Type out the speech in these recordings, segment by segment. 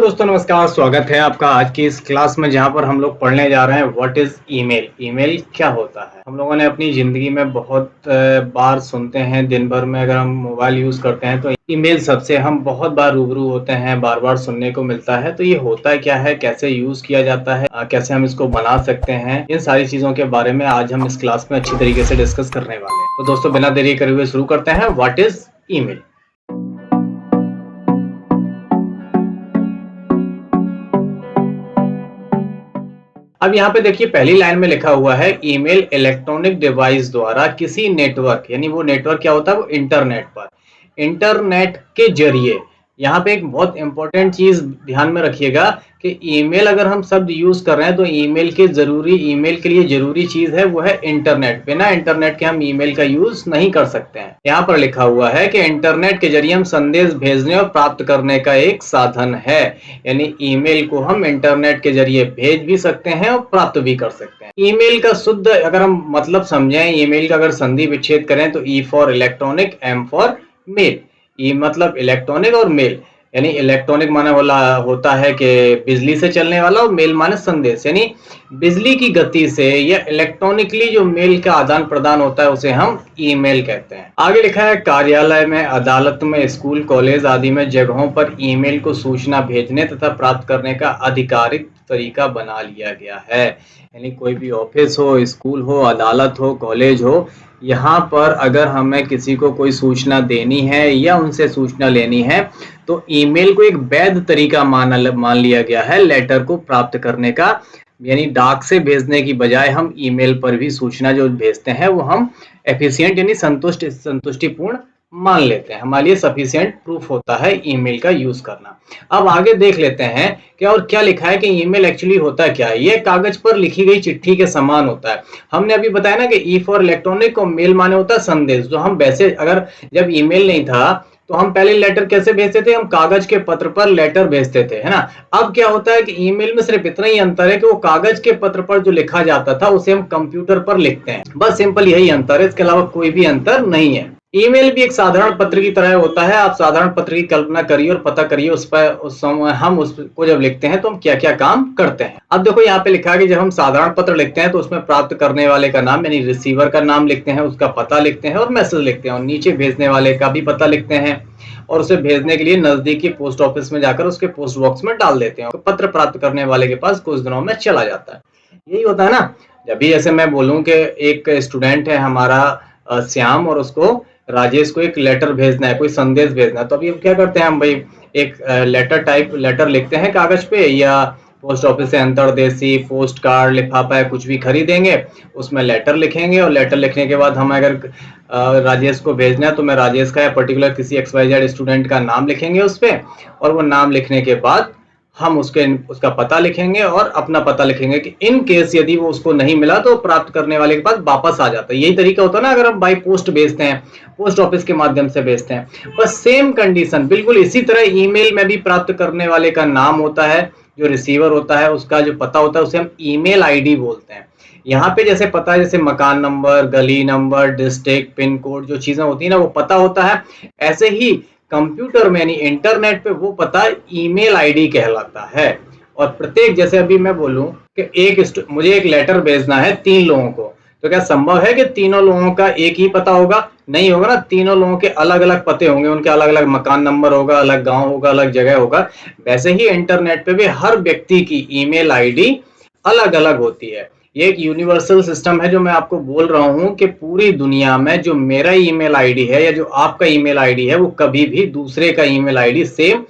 दोस्तों नमस्कार, स्वागत है आपका आज की इस क्लास में जहां पर हम लोग पढ़ने जा रहे हैं व्हाट इज ईमेल। ईमेल क्या होता है। हम लोगों ने अपनी ज़िंदगी में बहुत बार सुनते हैं, दिन भर में अगर हम मोबाइल यूज़ करते हैं तो ईमेल सबसे हम बहुत बार रूबरू होते हैं, बार-बार सुनने को मिलता है। तो ये होता क्या है, कैसे यूज़ किया जाता है, कैसे हम इसको बना सकते हैं, इन सारी चीज़ों के बारे में आज हम इस क्लास में अच्छी तरीके से डिस्कस करने वाले हैं। तो दोस्तों बिना देरी करे हुए शुरू करते हैं व्हाट इज ईमेल। अब यहाँ पे देखिए पहली लाइन में लिखा हुआ है ईमेल इलेक्ट्रॉनिक डिवाइस द्वारा किसी नेटवर्क, यानी वो नेटवर्क क्या होता है, वो इंटरनेट के जरिए। यहाँ पे एक बहुत इंपॉर्टेंट चीज ध्यान में रखिएगा कि ईमेल अगर हम शब्द यूज कर रहे हैं तो ईमेल के लिए जरूरी चीज है वो है इंटरनेट। बिना इंटरनेट के हम ईमेल का यूज नहीं कर सकते हैं। यहाँ पर लिखा हुआ है कि इंटरनेट के जरिए हम संदेश भेजने और प्राप्त करने का एक साधन है, यानी ईमेल को हम इंटरनेट के जरिए भेज भी सकते हैं और प्राप्त भी कर सकते हैं। ईमेल का शुद्ध अगर हम मतलब समझें, ईमेल का अगर संधि विच्छेद करें तो E for electronic, M for mail. E मतलब इलेक्ट्रॉनिक और मेल, यानी इलेक्ट्रॉनिक माने वाला होता है कि बिजली से चलने वाला, और मेल माने संदेश, यानी बिजली की गति से या इलेक्ट्रॉनिकली जो मेल का आदान प्रदान होता है उसे हम ईमेल कहते हैं। आगे लिखा है कार्यालय में, अदालत में, स्कूल, कॉलेज आदि में जगहों पर ईमेल को सूचना भेजने तथा प्राप्त करने का आधिकारिक तरीका बना लिया गया है। यानी कोई भी ऑफिस हो, स्कूल हो, अदालत हो, कॉलेज हो, यहाँ पर अगर हमें किसी को कोई सूचना देनी है या उनसे सूचना लेनी है तो ईमेल को एक वैध तरीका मान लिया गया है लेटर को प्राप्त करने का। यानी डाक से भेजने की बजाय हम ईमेल पर भी सूचना जो भेजते हैं वो हम एफिशिएंट यानी संतुष्टिपूर्ण मान लेते हैं। हमारे लिए सफिशिएंट प्रूफ होता है ईमेल का यूज करना। अब आगे देख लेते हैं कि और क्या लिखा है कि ईमेल एक्चुअली होता क्या है। ये कागज पर लिखी गई चिट्ठी के समान होता है। हमने अभी बताया ना कि ई फॉर इलेक्ट्रॉनिक और मेल माने होता है संदेश। जो हम वैसे अगर जब ईमेल नहीं था तो हम पहले लेटर कैसे भेजते थे, हम कागज के पत्र पर लेटर भेजते थे, है ना। अब क्या होता है कि ईमेल में सिर्फ इतना ही अंतर है कि वो कागज के पत्र पर जो लिखा जाता था उसे हम कंप्यूटर पर लिखते हैं। बस सिंपल यही अंतर है, इसके अलावा कोई भी अंतर नहीं है। ईमेल भी एक साधारण पत्र की तरह होता है। आप साधारण पत्र की कल्पना करिए और पता करिए उस पर उस समय हम उसको जब लिखते हैं तो हम क्या क्या काम करते हैं। अब देखो यहाँ पे लिखा है कि जब हम साधारण पत्र लिखते हैं तो उसमें प्राप्त करने वाले का नाम यानी रिसीवर का नाम लिखते हैं, उसका पता लिखते हैं और मैसेज लिखते हैं, और नीचे भेजने वाले का भी पता लिखते हैं और उसे भेजने के लिए नजदीकी पोस्ट ऑफिस में जाकर उसके पोस्ट बॉक्स में डाल देते हैं। तो पत्र प्राप्त करने वाले के पास कुछ दिनों में चला जाता है। यही होता है ना। जब भी जैसे मैं बोलूं कि एक स्टूडेंट है हमारा श्याम, और उसको राजेश को एक लेटर भेजना है, कोई संदेश भेजना है, तो अभी क्या करते हैं हम भाई, एक लेटर लिखते हैं कागज पे, या पोस्ट ऑफिस से अंतरदेशी पोस्ट कार्ड, लिफाफा है, कुछ भी खरीदेंगे, उसमें लेटर लिखेंगे, और लेटर लिखने के बाद हम अगर राजेश को भेजना है तो मैं राजेश का या पर्टिकुलर किसी XYZ स्टूडेंट का नाम लिखेंगे उस पे, और वो नाम लिखने के बाद हम उसका पता लिखेंगे और अपना पता लिखेंगे कि इन केस यदि वो उसको नहीं मिला तो प्राप्त करने वाले के पास वापस आ जाता है। यही तरीका होता है ना अगर हम बाई पोस्ट भेजते हैं, पोस्ट ऑफिस के माध्यम से भेजते हैं। बस सेम कंडीशन बिल्कुल इसी तरह ईमेल में भी प्राप्त करने वाले का नाम होता है, जो रिसीवर होता है उसका जो पता होता है उसे हम ईमेल आईडी बोलते हैं। यहाँ पे जैसे पता है, जैसे मकान नंबर, गली नंबर, डिस्ट्रिक्ट, पिन कोड, जो चीजें होती है ना वो पता होता है, ऐसे ही कंप्यूटर में यानी इंटरनेट पे वो पता ईमेल आईडी कहलाता है। और प्रत्येक, जैसे अभी मैं बोलूं कि मुझे एक लेटर भेजना है 3 लोगों को, तो क्या संभव है कि तीनों लोगों का एक ही पता होगा? नहीं होगा ना। तीनों लोगों के अलग अलग पते होंगे, उनके अलग अलग मकान नंबर होगा, अलग गांव होगा, अलग जगह होगा। वैसे ही इंटरनेट पे भी हर व्यक्ति की ईमेल आईडी अलग अलग होती है। ये एक यूनिवर्सल सिस्टम है जो मैं आपको बोल रहा हूं कि पूरी दुनिया में जो मेरा ईमेल आईडी है या जो आपका ईमेल आईडी है वो कभी भी दूसरे का ईमेल आईडी सेम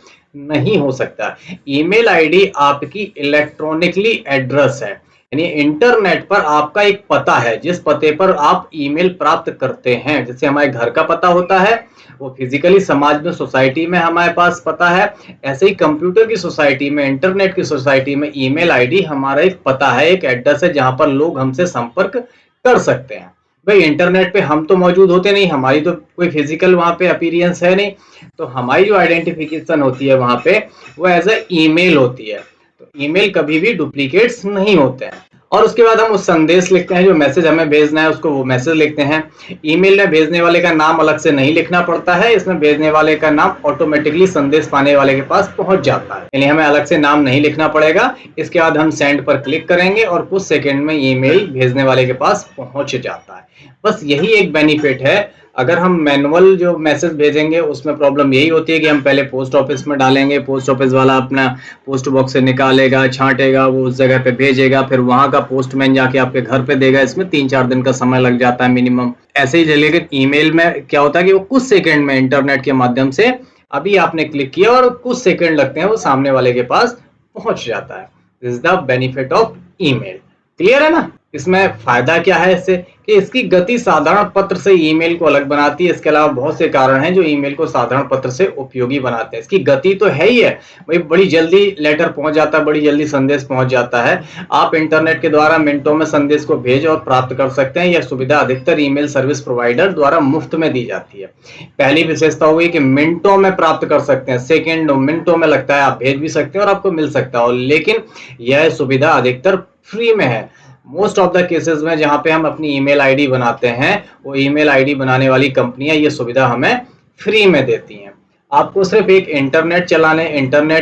नहीं हो सकता। ईमेल आईडी आपकी इलेक्ट्रॉनिकली एड्रेस है, यानी इंटरनेट पर आपका एक पता है जिस पते पर आप ईमेल प्राप्त करते हैं। जैसे हमारे घर का पता होता है, वो फिजिकली समाज में, सोसाइटी में हमारे पास पता है, ऐसे ही कंप्यूटर की सोसाइटी में, इंटरनेट की सोसाइटी में ईमेल आईडी हमारा एक पता है, एक एड्रेस है जहां पर लोग हमसे संपर्क कर सकते हैं। भाई इंटरनेट पे हम तो मौजूद होते नहीं, हमारी तो कोई फिजिकल वहां पे अपीयरेंस है नहीं, तो हमारी जो आइडेंटिफिकेशन होती है वहां पे वो एज ए ईमेल होती है। तो ईमेल कभी भी डुप्लीकेट्स नहीं होते हैं। और उसके बाद हम उस संदेश लिखते हैं, जो मैसेज हमें भेजना है उसको वो मैसेज लिखते हैं। ईमेल में भेजने वाले का नाम अलग से नहीं लिखना पड़ता है, इसमें भेजने वाले का नाम ऑटोमेटिकली संदेश पाने वाले के पास पहुंच जाता है, यानी हमें अलग से नाम नहीं लिखना पड़ेगा। इसके बाद हम सेंड पर क्लिक करेंगे और कुछ सेकंड में ईमेल भेजने वाले के पास पहुंच जाता है। बस यही एक बेनिफिट है। अगर हम मैनुअल जो मैसेज भेजेंगे उसमें प्रॉब्लम यही होती है कि हम पहले पोस्ट ऑफिस में डालेंगे, पोस्ट ऑफिस वाला अपना पोस्ट बॉक्स से निकालेगा, छांटेगा, वो उस जगह पे भेजेगा, फिर वहां का पोस्टमैन जाके आपके घर पे देगा। इसमें 3-4 दिन का समय लग जाता है मिनिमम। ऐसे ही लेकिन ईमेल में क्या होता है कि वो कुछ सेकंड में इंटरनेट के माध्यम से अभी आपने क्लिक किया और कुछ सेकंड लगते हैं वो सामने वाले के पास पहुंच जाता है। This is the benefit of email. Clear है ना? इसमें फायदा क्या है इससे कि इसकी गति साधारण पत्र से ईमेल को अलग बनाती है। इसके अलावा बहुत से कारण हैं जो ईमेल को साधारण पत्र से उपयोगी बनाते हैं। इसकी गति तो है ही है भाई, बड़ी जल्दी लेटर पहुंच जाता है, बड़ी जल्दी संदेश पहुंच जाता है। आप इंटरनेट के द्वारा मिनटों में संदेश को भेज और प्राप्त कर सकते हैं। यह सुविधा अधिकतर ईमेल सर्विस प्रोवाइडर द्वारा मुफ्त में दी जाती है। पहली विशेषता होगी कि मिनटों में प्राप्त कर सकते हैं, सेकेंडों मिनटों में लगता है, आप भेज भी सकते हैं और आपको मिल सकता है। लेकिन यह सुविधा अधिकतर फ्री में है। मोस्ट ऑफ द केसेस में जहां पे हम अपनी ईमेल आईडी बनाते हैं, वो ईमेल आईडी बनाने वाली कंपनियां ये सुविधा हमें फ्री में देती हैं। आपको सिर्फ एक इंटरनेट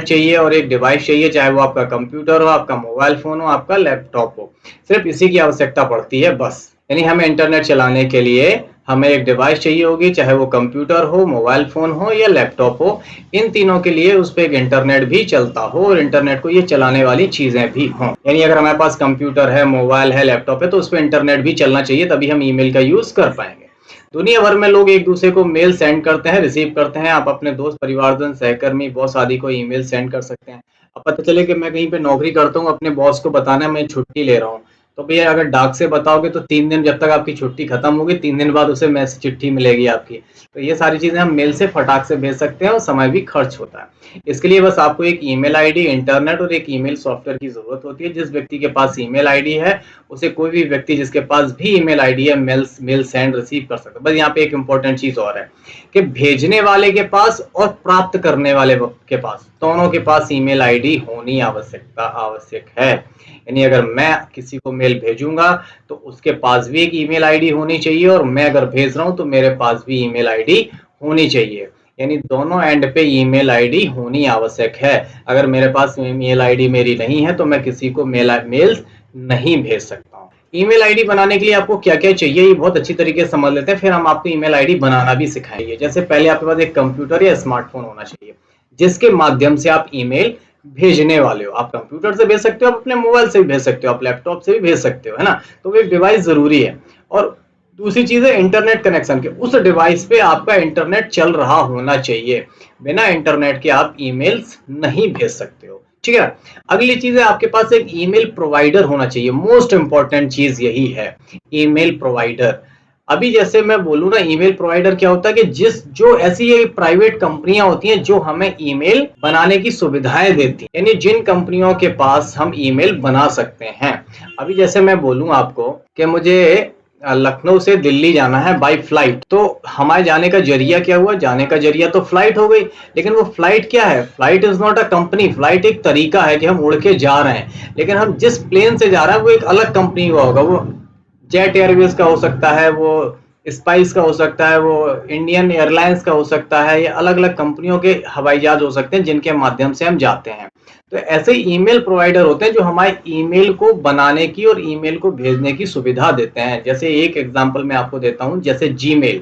चाहिए और एक डिवाइस चाहिए, चाहे वो आपका कंप्यूटर हो, आपका मोबाइल फोन हो, आपका लैपटॉप हो। सिर्फ इसी की आवश्यकता पड़ती है बस। यानी हमें इंटरनेट चलाने के लिए हमें एक डिवाइस चाहिए होगी, चाहे वो कंप्यूटर हो, मोबाइल फोन हो या लैपटॉप हो। इन तीनों के लिए उस पर एक इंटरनेट भी चलता हो और इंटरनेट को ये चलाने वाली चीजें भी हों। यानी अगर हमारे पास कंप्यूटर है, मोबाइल है, लैपटॉप है, तो उस पर इंटरनेट भी चलना चाहिए, तभी हम ईमेल का यूज कर पाएंगे। दुनिया भर में लोग एक दूसरे को मेल सेंड करते हैं, रिसीव करते हैं। आप अपने दोस्त, परिवारजन, सहकर्मी, बॉस आदि को ईमेल सेंड कर सकते हैं। अब पता चले कि मैं कहीं पे नौकरी करता हूँ, अपने बॉस को बताना है मैं छुट्टी ले रहा हूँ, तो भैया अगर डाक से बताओगे तो 3 दिन, जब तक आपकी छुट्टी खत्म होगी 3 दिन बाद उसे मैसेज चिट्ठी मिलेगी आपकी। तो ये सारी चीजें हम मेल से फटाक से भेज सकते हैं और समय भी खर्च होता है। इसके लिए बस आपको एक ईमेल आईडी, इंटरनेट और एक ईमेल सॉफ्टवेयर की जरूरत होती है। जिस व्यक्ति के पास ईमेल आईडी है उसे कोई भी व्यक्ति जिसके पास भी ईमेल आईडी है मेल सेंड रिसीव कर सकता है। बस यहाँ पे एक इंपॉर्टेंट चीज और है कि भेजने वाले के पास और प्राप्त करने वाले के पास, दोनों के पास ईमेल आईडी होनी आवश्यक है। यानी अगर मैं किसी को मेल भेजूंगा तो उसके पास भी एक ईमेल आईडी होनी चाहिए और मैं अगर भेज रहा हूं तो मेरे पास भी ईमेल आईडी होनी चाहिए। यानी दोनों एंड पे ईमेल आईडी होनी आवश्यक है। अगर मेरे पास ईमेल आईडी मेरी नहीं है तो मैं किसी को मेल्स नहीं भेज सकता हूँ। ईमेल आईडी बनाने के लिए आपको क्या क्या चाहिए ये बहुत अच्छी तरीके से समझ लेते हैं, फिर हम आपको ईमेल आईडी बनाना भी सिखाएंगे। जैसे पहले आपके पास एक कंप्यूटर या स्मार्टफोन होना चाहिए जिसके माध्यम से आप ईमेल भेजने वाले हो। आप कंप्यूटर से भेज सकते हो, आप अपने मोबाइल से भी भेज सकते हो, आप लैपटॉप से भी भेज सकते हो, है ना? तो वो एक डिवाइस जरूरी है। और दूसरी चीज है इंटरनेट कनेक्शन के, उस डिवाइस पे आपका इंटरनेट चल रहा होना चाहिए। बिना इंटरनेट के आप ईमेल्स नहीं भेज सकते हो। ठीक है। अगली चीज है आपके पास एक ईमेल प्रोवाइडर होना चाहिए। मोस्ट इंपॉर्टेंट चीज यही है, ईमेल प्रोवाइडर। अभी जैसे मैं बोलूँ ना, ईमेल प्रोवाइडर क्या होता है कि जो ऐसी ये प्राइवेट कंपनियां होती हैं जो हमें ईमेल बनाने की सुविधाएं देती हैं, यानी जिन कंपनियों के पास हम ईमेल बना सकते हैं। अभी जैसे मैं बोलूँ आपको कि मुझे लखनऊ से दिल्ली जाना है बाय फ्लाइट, तो हमारे जाने का जरिया क्या हुआ? जाने का जरिया तो फ्लाइट हो गई, लेकिन वो फ्लाइट क्या है? Flight is not a company. Flight एक तरीका है कि हम उड़ के जा रहे हैं, लेकिन हम जिस प्लेन से जा रहे हैं वो एक अलग कंपनी का होगा। वो जेट एयरवेज का हो सकता है, वो स्पाइस का हो सकता है, वो इंडियन एयरलाइंस का हो सकता है, या अलग अलग कंपनियों के हवाई जहाज हो सकते हैं जिनके माध्यम से हम जाते हैं। तो ऐसे ईमेल प्रोवाइडर होते हैं जो हमारे ईमेल को बनाने की और ईमेल को भेजने की सुविधा देते हैं। जैसे एक एग्जांपल मैं आपको देता हूं, जैसे जीमेल।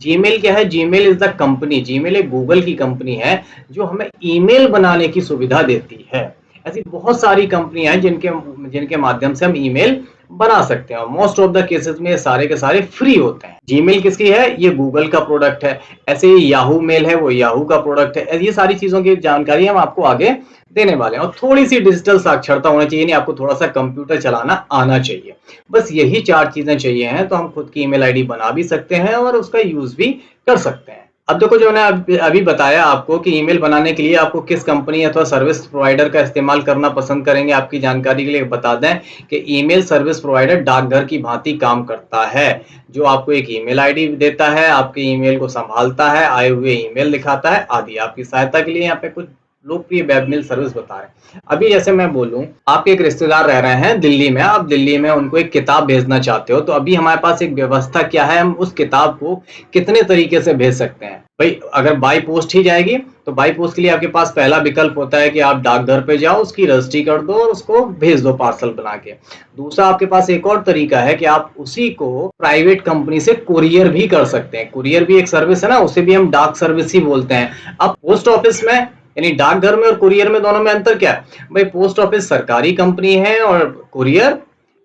जीमेल क्या है? Gmail is the company, Gmail एक गूगल की कंपनी है जो हमें ईमेल बनाने की सुविधा देती है। ऐसी बहुत सारी कंपनियां हैं जिनके जिनके माध्यम से हम ईमेल बना सकते हैं। मोस्ट ऑफ द केसेस में ये सारे के सारे फ्री होते हैं। जीमेल किसकी है? ये गूगल का प्रोडक्ट है। ऐसे ही याहू मेल है, वो याहू का प्रोडक्ट है। ये सारी चीजों की जानकारी हम आपको आगे देने वाले हैं। और थोड़ी सी डिजिटल साक्षरता होनी चाहिए, नहीं आपको थोड़ा सा कंप्यूटर चलाना आना चाहिए। बस यही 4 चीजें चाहिए हैं तो हम खुद की ईमेल आईडी बना भी सकते हैं और उसका यूज भी कर सकते हैं। अब देखो, जो मैंने अभी बताया आपको कि ईमेल बनाने के लिए आपको किस कंपनी अथवा सर्विस प्रोवाइडर का इस्तेमाल करना पसंद करेंगे, आपकी जानकारी के लिए बता दें कि ईमेल सर्विस प्रोवाइडर डाकघर की भांति काम करता है। जो आपको एक ईमेल आईडी देता है, आपके ईमेल को संभालता है, आए हुए ईमेल दिखाता है आदि। आपकी सहायता के लिए यहाँ पे कुछ लोकप्रिय वेब मेल सर्विस बता रहे हैं। अभी जैसे मैं बोलूं, आपके एक रिश्तेदार रह रहे हैं दिल्ली में, आप दिल्ली में उनको एक किताब भेजना चाहते हो, तो अभी हमारे पास एक व्यवस्था क्या है, हम उस किताब को कितने तरीके से भेज सकते हैं भाई। अगर बाई पोस्ट ही जाएगी तो बाई पोस्ट के लिए आपके पास पहला विकल्प होता है कि आप डाकघर पे जाओ, उसकी रजिस्ट्री कर दो और उसको भेज दो पार्सल बना के। दूसरा आपके पास एक और तरीका है कि आप उसी को प्राइवेट कंपनी से कुरियर भी कर सकते हैं। कुरियर भी एक सर्विस है ना, उसे भी हम डाक सर्विस ही बोलते हैं। अब पोस्ट ऑफिस में यानी डाकघर में और कुरियर में दोनों में अंतर क्या है भाई? पोस्ट ऑफिस सरकारी कंपनी है और कुरियर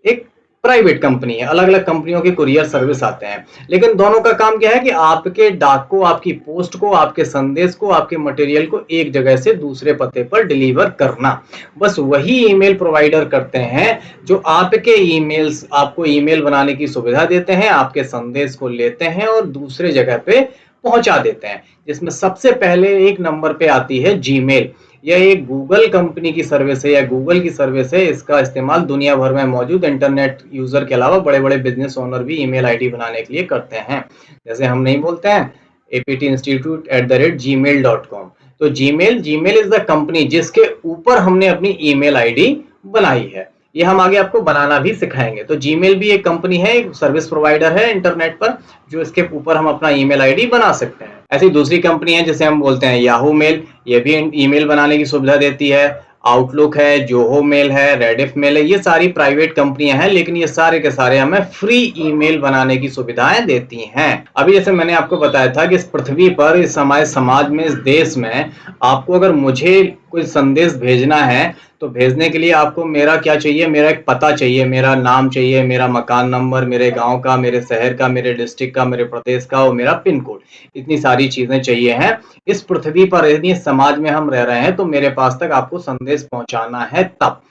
एक प्राइवेट कंपनी है। अलग अलग कंपनियों के कुरियर सर्विस आते हैं, लेकिन दोनों का काम क्या है कि आपके डाक को, आपकी पोस्ट को, आपके संदेश को, आपके मटेरियल को एक जगह से दूसरे पते पर डिलीवर करना। बस वही ईमेल प्रोवाइडर करते हैं जो आपके ईमेल्स, आपको ईमेल बनाने की सुविधा देते हैं, आपके संदेश को लेते हैं और दूसरे जगह पे पहुंचा देते हैं। जिसमें सबसे पहले एक नंबर पे आती है जीमेल। यह एक गूगल कंपनी की सर्विस है या गूगल की सर्विस है। इसका इस्तेमाल दुनिया भर में मौजूद इंटरनेट यूजर के अलावा बड़े बड़े बिजनेस ओनर भी ईमेल आईडी बनाने के लिए करते हैं। जैसे हम नहीं बोलते हैं aptinstitute@gmail.com, तो जीमेल इज द कंपनी जिसके ऊपर हमने अपनी ईमेल आईडी बनाई है। ये हम आगे आपको बनाना भी सिखाएंगे। तो जीमेल भी एक कंपनी है, एक सर्विस प्रोवाइडर है इंटरनेट पर, जो इसके ऊपर हम अपना ईमेल आईडी बना सकते हैं। ऐसी दूसरी कंपनी है जिसे हम बोलते हैं याहू मेल, ये भी ईमेल बनाने की सुविधा देती है। आउटलुक है, जोहो मेल है, रेडिफ मेल है, ये सारी प्राइवेट कंपनियां हैं, लेकिन ये सारे के सारे हमें फ्री ईमेल बनाने की सुविधाएं देती हैं। अभी जैसे मैंने आपको बताया था कि इस पृथ्वी पर, इस हमारे समाज में, इस देश में आपको अगर मुझे कोई संदेश भेजना है तो भेजने के लिए आपको मेरा क्या चाहिए? मेरा एक पता चाहिए, मेरा नाम चाहिए, मेरा मकान नंबर, मेरे गांव का, मेरे शहर का, मेरे डिस्ट्रिक्ट का, मेरे प्रदेश का और मेरा पिन कोड। इतनी सारी चीजें चाहिए हैं। इस पृथ्वी पर यदि समाज में हम रह रहे हैं तो मेरे पास तक आपको संदेश पहुंचाना है। तब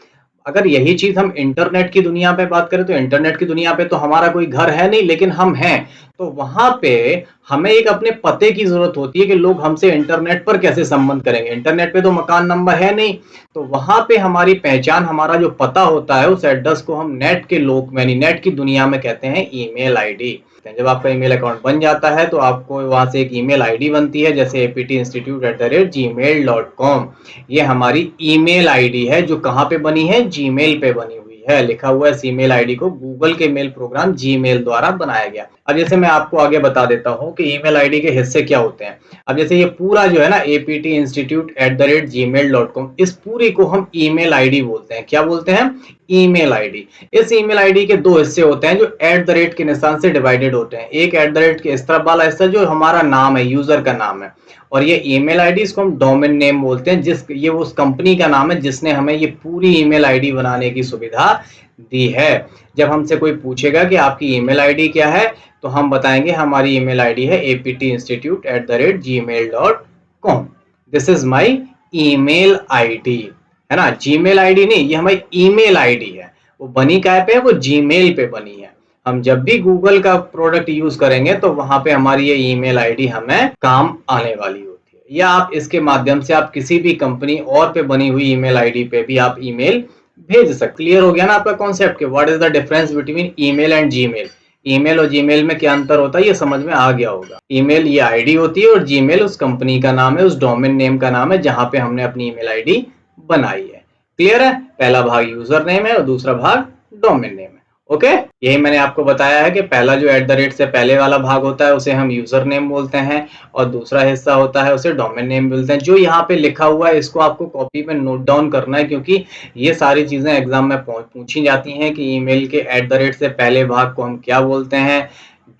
अगर यही चीज हम इंटरनेट की दुनिया पे बात करें तो इंटरनेट की दुनिया पे तो हमारा कोई घर है नहीं, लेकिन हम हैं। तो वहां पे हमें एक अपने पते की जरूरत होती है कि लोग हमसे इंटरनेट पर कैसे संबंध करेंगे। इंटरनेट पे तो मकान नंबर है नहीं, तो वहां पे हमारी पहचान, हमारा जो पता होता है, उस एड्रेस को हम नेट के लोक में, नेट की दुनिया में कहते हैं ईमेल आईडी। जब आपका ईमेल अकाउंट बन जाता है तो आपको वहां से एक ईमेल आईडी बनती है, जैसे aptinstitute@gmail.com। ये हमारी ईमेल आईडी है जो कहाँ पे बनी है? जीमेल पे बनी हुई है। लिखा हुआ है इस ईमेल आईडी को गूगल के मेल प्रोग्राम जीमेल द्वारा बनाया गया। अब जैसे मैं आपको आगे बता देता हूँ कि ईमेल आईडी के हिस्से क्या होते हैं। अब जैसे ये पूरा जो है ना aptinstitute@gmail.com, इस पूरी को हम ईमेल आईडी बोलते हैं। क्या बोलते हैं? Email ID. इस ईमेल आईडी के दो हिस्से होते हैं जो @ के निशान से डिवाइडेड होते हैं। एक @ के इस तरफ वाला हिस्सा जो हमारा नाम है, यूजर का नाम है, और ये ईमेल आईडी, इसको हम डोमेन नेम बोलते हैं। ये उस कंपनी का नाम है जिसने हमें ये पूरी ईमेल आईडी बनाने की सुविधा दी है। जब हमसे कोई पूछेगा कि आपकी ईमेल आईडी क्या है, तो हम बताएंगे हमारी ईमेल आईडी है aptinstitute@gmail.com। This is my email ID, है ना। जीमेल आईडी नहीं, ये हमारी ईमेल आईडी है। वो बनी काय पे है? वो जीमेल पे बनी है। हम जब भी गूगल का प्रोडक्ट यूज करेंगे तो वहां पे हमारी ये ईमेल आईडी हमें काम आने वाली होती है। या आप इसके माध्यम से आप किसी भी कंपनी और पे बनी हुई ईमेल आईडी पे भी आप ईमेल भेज सकते। क्लियर हो गया ना आपका concept? What is the difference between email and Gmail? Email और जीमेल में क्या अंतर होता है, ये समझ में आ गया होगा। ईमेल ये आईडी होती है और जीमेल उस कंपनी का नाम है, उस डोमेन नेम का नाम है जहां पे हमने अपनी ईमेल आईडी बनाई है। क्लियर है? पहला भाग यूजर नेम है और दूसरा भाग डोमेन नेम है। ओके, यही मैंने आपको बताया है कि पहला जो @ से पहले वाला भाग होता है उसे हम यूजर नेम बोलते हैं और दूसरा हिस्सा होता है उसे डोमेन नेम बोलते हैं। जो यहाँ पे लिखा हुआ है इसको आपको कॉपी में नोट डाउन करना है, क्योंकि ये सारी चीजें एग्जाम में पूछी जाती हैं कि ईमेल के @ से पहले भाग को हम क्या बोलते हैं,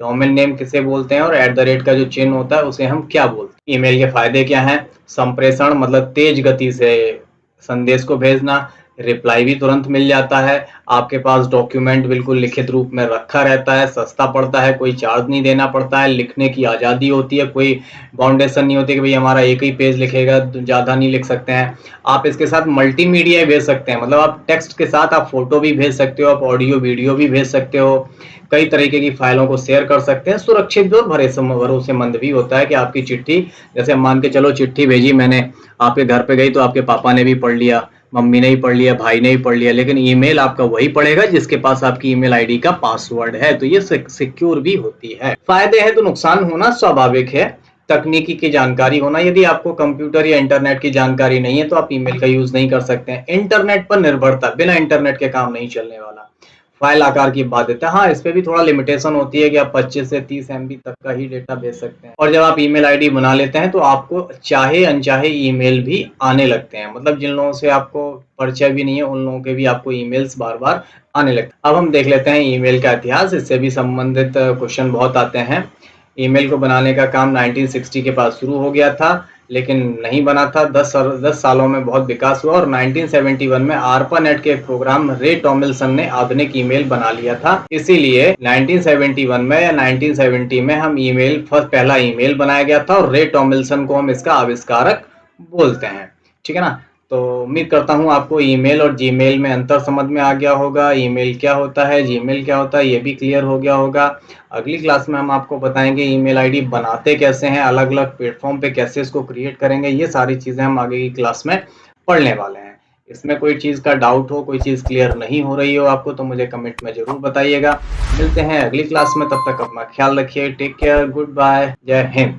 डोमेन नेम किसे बोलते हैं, और @ का जो चिन्ह होता है उसे हम क्या बोलते हैं। ईमेल के फायदे क्या हैं? संप्रेषण, मतलब तेज गति से संदेश को भेजना। रिप्लाई भी तुरंत मिल जाता है। आपके पास डॉक्यूमेंट बिल्कुल लिखित रूप में रखा रहता है, सस्ता पड़ता है, कोई चार्ज नहीं देना पड़ता है, लिखने की आज़ादी होती है, कोई बाउंडेशन नहीं होती कि भाई हमारा एक ही पेज लिखेगा, ज़्यादा नहीं लिख सकते हैं। आप इसके साथ मल्टीमीडिया भेज सकते हैं, मतलब आप टेक्स्ट के साथ आप फोटो भी भेज सकते हो, आप ऑडियो वीडियो भी भेज सकते हो, कई तरीके की फाइलों को शेयर कर सकते हैं। सुरक्षित और भरोसेमंद भी होता है कि आपकी चिट्ठी, जैसे मान के चलो चिट्ठी भेजी मैंने, आपके घर पे गई तो आपके पापा ने भी पढ़ लिया, मम्मी ने ही पढ़ लिया, भाई ने ही पढ़ लिया, लेकिन ईमेल आपका वही पढ़ेगा जिसके पास आपकी ईमेल आईडी का पासवर्ड है। तो ये सिक्योर भी होती है। फायदे हैं तो नुकसान होना स्वाभाविक है। तकनीकी की जानकारी होना। यदि आपको कंप्यूटर या इंटरनेट की जानकारी नहीं है तो आप ईमेल का यूज नहीं कर सकते हैं। इंटरनेट पर निर्भरता, बिना इंटरनेट के काम नहीं चलने वाला। फाइल आकार की बाध्यता, हाँ इस पे भी थोड़ा लिमिटेशन होती है कि आप 25 से 30 MB तक का ही डेटा भेज सकते हैं। और जब आप ईमेल आईडी बना लेते हैं तो आपको चाहे अनचाहे ईमेल भी आने लगते हैं। मतलब जिन लोगों से आपको परिचय भी नहीं है उन लोगों के भी आपको ईमेल्स बार बार आने लगते हैं। अब हम देख लेते हैं ईमेल का इतिहास, इससे भी संबंधित क्वेश्चन बहुत आते हैं। ईमेल को बनाने का काम 1960 के पास शुरू हो गया था, लेकिन नहीं बना था। 10 सालों में बहुत विकास हुआ और 1971 में ARPANET के प्रोग्राम रे टॉमिल्सन ने आधुनिक ईमेल बना लिया था। इसीलिए 1971 में या 1970 में हम पहला ईमेल बनाया गया था और रे टॉमिल्सन को हम इसका आविष्कारक बोलते हैं। ठीक है ना। तो उम्मीद करता हूँ आपको ईमेल और जीमेल में अंतर समझ में आ गया होगा। ईमेल क्या होता है, जीमेल क्या होता है, ये भी क्लियर हो गया होगा। अगली क्लास में हम आपको बताएंगे ईमेल आईडी बनाते कैसे हैं, अलग अलग प्लेटफॉर्म पे कैसे इसको क्रिएट करेंगे। ये सारी चीजें हम आगे की क्लास में पढ़ने वाले हैं। इसमें कोई चीज का डाउट हो, कोई चीज क्लियर नहीं हो रही हो आपको, तो मुझे कमेंट में जरूर बताइएगा। मिलते हैं अगली क्लास में, तब तक अपना ख्याल रखिए। टेक केयर, गुड बाय, जय हिंद।